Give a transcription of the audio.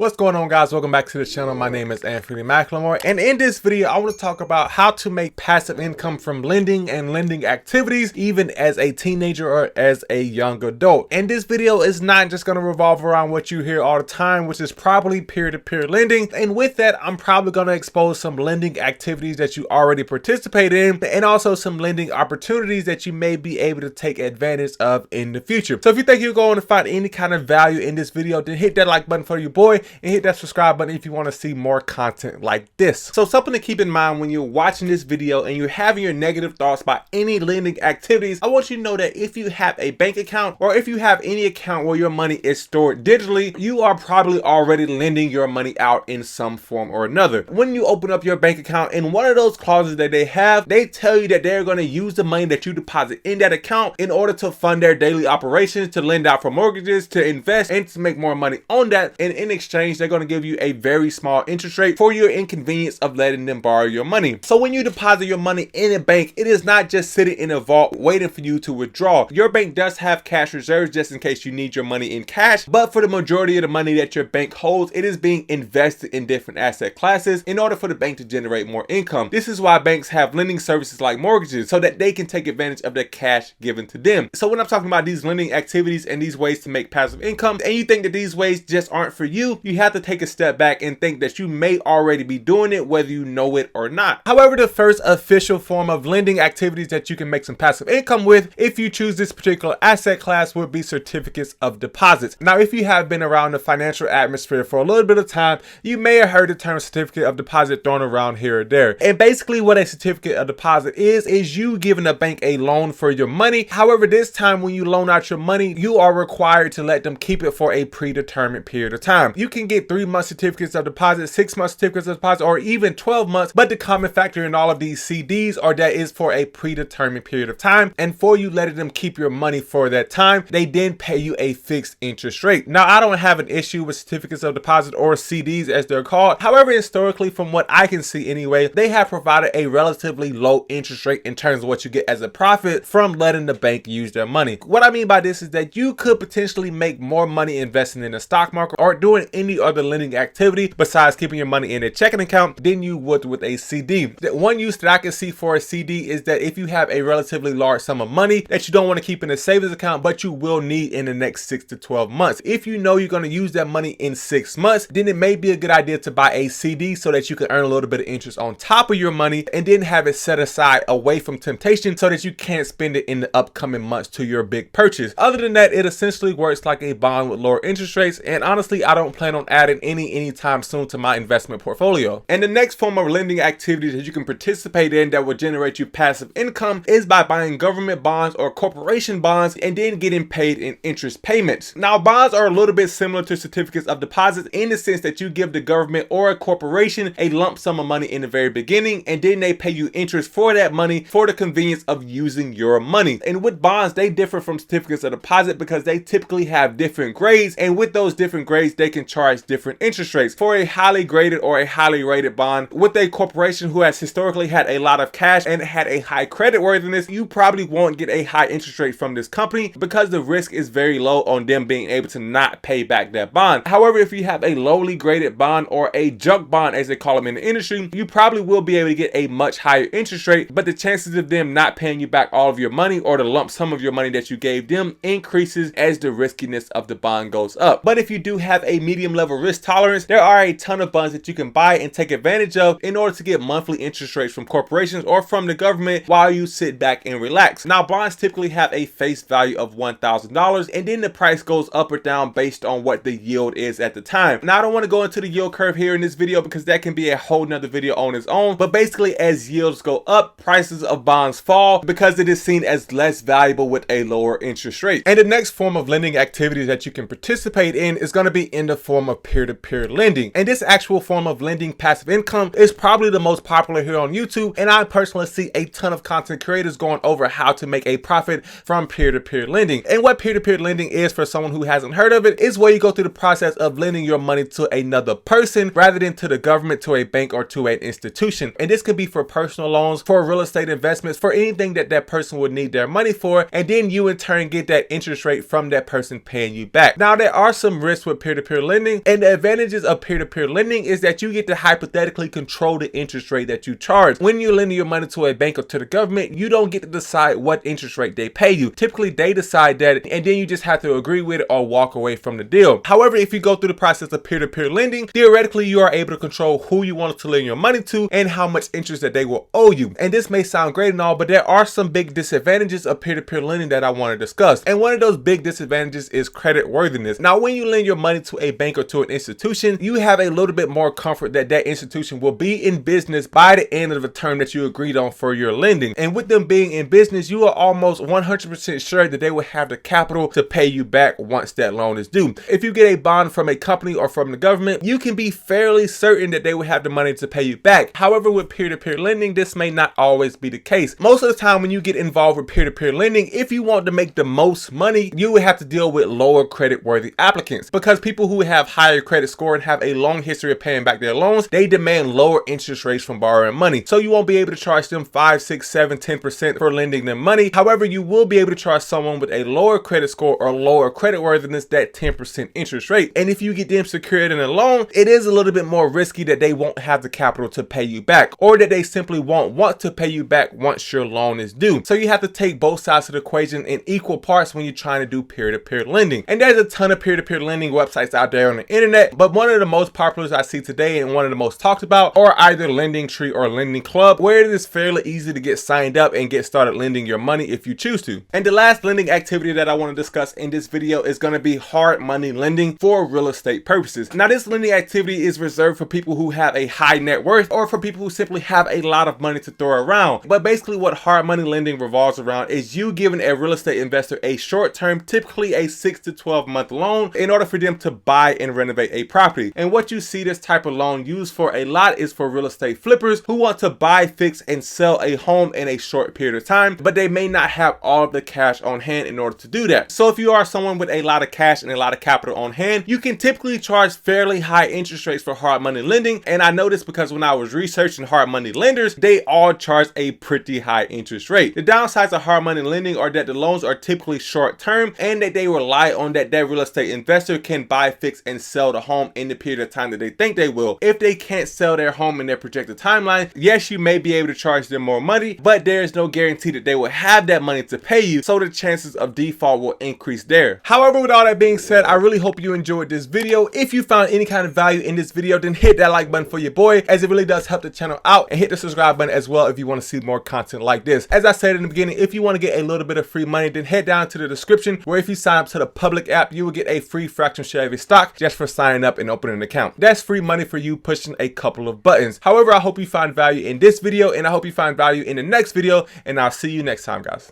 What's going on, guys? Welcome back to the channel. My name is Anfernee McLemore, and in this video I want to talk about how to make passive income from lending and lending activities even as a teenager or as a young adult. And this video is not just going to revolve around what you hear all the time, which is probably peer-to-peer lending. And with that, I'm probably going to expose some lending activities that you already participate in and also some lending opportunities that you may be able to take advantage of in the future. So if you think you're going to find any kind of value in this video, then hit that like button for your boy and hit that subscribe button if you want to see more content like this. So something to keep in mind when you're watching this video and you're having your negative thoughts about any lending activities, I want you to know that if you have a bank account or if you have any account where your money is stored digitally, you are probably already lending your money out in some form or another. When you open up your bank account, in one of those clauses that they have, they tell you that they're going to use the money that you deposit in that account in order to fund their daily operations, to lend out for mortgages, to invest, and to make more money on that. And in exchange, they're going to give you a very small interest rate for your inconvenience of letting them borrow your money. So when you deposit your money in a bank, it is not just sitting in a vault waiting for you to withdraw. Your bank does have cash reserves just in case you need your money in cash, but for the majority of the money that your bank holds, it is being invested in different asset classes in order for the bank to generate more income. This is why banks have lending services like mortgages, so that they can take advantage of the cash given to them. So when I'm talking about these lending activities and these ways to make passive income, and you think that these ways just aren't for you, you have to take a step back and think that you may already be doing it, whether you know it or not. However, the first official form of lending activities that you can make some passive income with, if you choose this particular asset class, would be certificates of deposits. Now, if you have been around the financial atmosphere for a little bit of time, you may have heard the term certificate of deposit thrown around here or there. And basically what a certificate of deposit is you giving a bank a loan for your money. However, this time when you loan out your money, you are required to let them keep it for a predetermined period of time. You can get 3-month certificates of deposit, 6-month certificates of deposit, or even 12 months. But the common factor in all of these CDs are that is for a predetermined period of time. And for you letting them keep your money for that time, they then pay you a fixed interest rate. Now, I don't have an issue with certificates of deposit or CDs as they're called. However, historically, from what I can see anyway, they have provided a relatively low interest rate in terms of what you get as a profit from letting the bank use their money. What I mean by this is that you could potentially make more money investing in the stock market or doing any other lending activity besides keeping your money in a checking account than you would with a CD. The one use that I can see for a CD is that if you have a relatively large sum of money that you don't want to keep in a savings account, but you will need in the next 6 to 12 months. If you know you're going to use that money in 6 months, then it may be a good idea to buy a CD so that you can earn a little bit of interest on top of your money and then have it set aside away from temptation so that you can't spend it in the upcoming months to your big purchase. Other than that, it essentially works like a bond with lower interest rates, and honestly, I don't plan on adding anytime soon to my investment portfolio. And the next form of lending activities that you can participate in that will generate you passive income is by buying government bonds or corporation bonds and then getting paid in interest payments. Now, bonds are a little bit similar to certificates of deposit in the sense that you give the government or a corporation a lump sum of money in the very beginning, and then they pay you interest for that money for the convenience of using your money. And with bonds, they differ from certificates of deposit because they typically have different grades, and with those different grades, they can charge different interest rates. For a highly graded or a highly rated bond with a corporation who has historically had a lot of cash and had a high credit worthiness, you probably won't get a high interest rate from this company because the risk is very low on them being able to not pay back that bond. However, if you have a lowly graded bond or a junk bond as they call them in the industry, you probably will be able to get a much higher interest rate, but the chances of them not paying you back all of your money or the lump sum of your money that you gave them increases as the riskiness of the bond goes up. But if you do have a medium level risk tolerance, there are a ton of bonds that you can buy and take advantage of in order to get monthly interest rates from corporations or from the government while you sit back and relax. Now, bonds typically have a face value of $1,000, and then the price goes up or down based on what the yield is at the time. Now, I don't want to go into the yield curve here in this video because that can be a whole nother video on its own, but basically as yields go up, prices of bonds fall because it is seen as less valuable with a lower interest rate. And the next form of lending activities that you can participate in is going to be in the form of peer-to-peer lending. And this actual form of lending passive income is probably the most popular here on YouTube, and I personally see a ton of content creators going over how to make a profit from peer-to-peer lending. And what peer-to-peer lending is, for someone who hasn't heard of it, is where you go through the process of lending your money to another person rather than to the government, to a bank, or to an institution. And this could be for personal loans, for real estate investments, for anything that that person would need their money for, and then you in turn get that interest rate from that person paying you back. Now, there are some risks with peer-to-peer lending, lending. And the advantages of peer-to-peer lending is that you get to hypothetically control the interest rate that you charge. When you're lending your money to a bank or to the government, you don't get to decide what interest rate they pay you. Typically, they decide that, and then you just have to agree with it or walk away from the deal. However, if you go through the process of peer-to-peer lending, theoretically, you are able to control who you want to lend your money to and how much interest that they will owe you. And this may sound great and all, but there are some big disadvantages of peer-to-peer lending that I want to discuss. And one of those big disadvantages is credit worthiness. Now, when you lend your money to a bank or to an institution, you have a little bit more comfort that that institution will be in business by the end of the term that you agreed on for your lending. And with them being in business, you are almost 100% sure that they will have the capital to pay you back once that loan is due. If you get a bond from a company or from the government, you can be fairly certain that they will have the money to pay you back. However, with peer-to-peer lending, this may not always be the case. Most of the time when you get involved with peer-to-peer lending, if you want to make the most money, you would have to deal with lower credit worthy applicants, because people who have higher credit score and have a long history of paying back their loans, they demand lower interest rates from borrowing money. So you won't be able to charge them 5, 6, 7, 10% for lending them money. However, you will be able to charge someone with a lower credit score or lower credit worthiness that 10% interest rate. And if you get them secured in a loan, it is a little bit more risky that they won't have the capital to pay you back, or that they simply won't want to pay you back once your loan is due. So you have to take both sides of the equation in equal parts when you're trying to do peer-to-peer lending. And there's a ton of peer-to-peer lending websites out there on the internet, but one of the most popular I see today and one of the most talked about are either Lending Tree or Lending Club, where it is fairly easy to get signed up and get started lending your money if you choose to. And the last lending activity that I want to discuss in this video is going to be hard money lending for real estate purposes. Now, this lending activity is reserved for people who have a high net worth or for people who simply have a lot of money to throw around. But basically what hard money lending revolves around is you giving a real estate investor a short-term, typically a 6 to 12 month loan in order for them to buy and renovate a property. And what you see this type of loan used for a lot is for real estate flippers who want to buy, fix, and sell a home in a short period of time, but they may not have all of the cash on hand in order to do that. So if you are someone with a lot of cash and a lot of capital on hand, you can typically charge fairly high interest rates for hard money lending. And I know this because when I was researching hard money lenders, they all charge a pretty high interest rate. The downsides of hard money lending are that the loans are typically short term and that they rely on that real estate investor can buy, fix, and sell the home in the period of time that they think they will. If they can't sell their home in their projected timeline, yes, you may be able to charge them more money, but there is no guarantee that they will have that money to pay you, so the chances of default will increase there. However, with all that being said, I really hope you enjoyed this video. If you found any kind of value in this video, then hit that like button for your boy, as it really does help the channel out, and hit the subscribe button as well if you want to see more content like this. As I said in the beginning, if you want to get a little bit of free money, then head down to the description, where if you sign up to the public app, you will get a free fraction share of your stock just for signing up and opening an account. That's free money for you pushing a couple of buttons. However, I hope you find value in this video, and I hope you find value in the next video, and I'll see you next time, guys.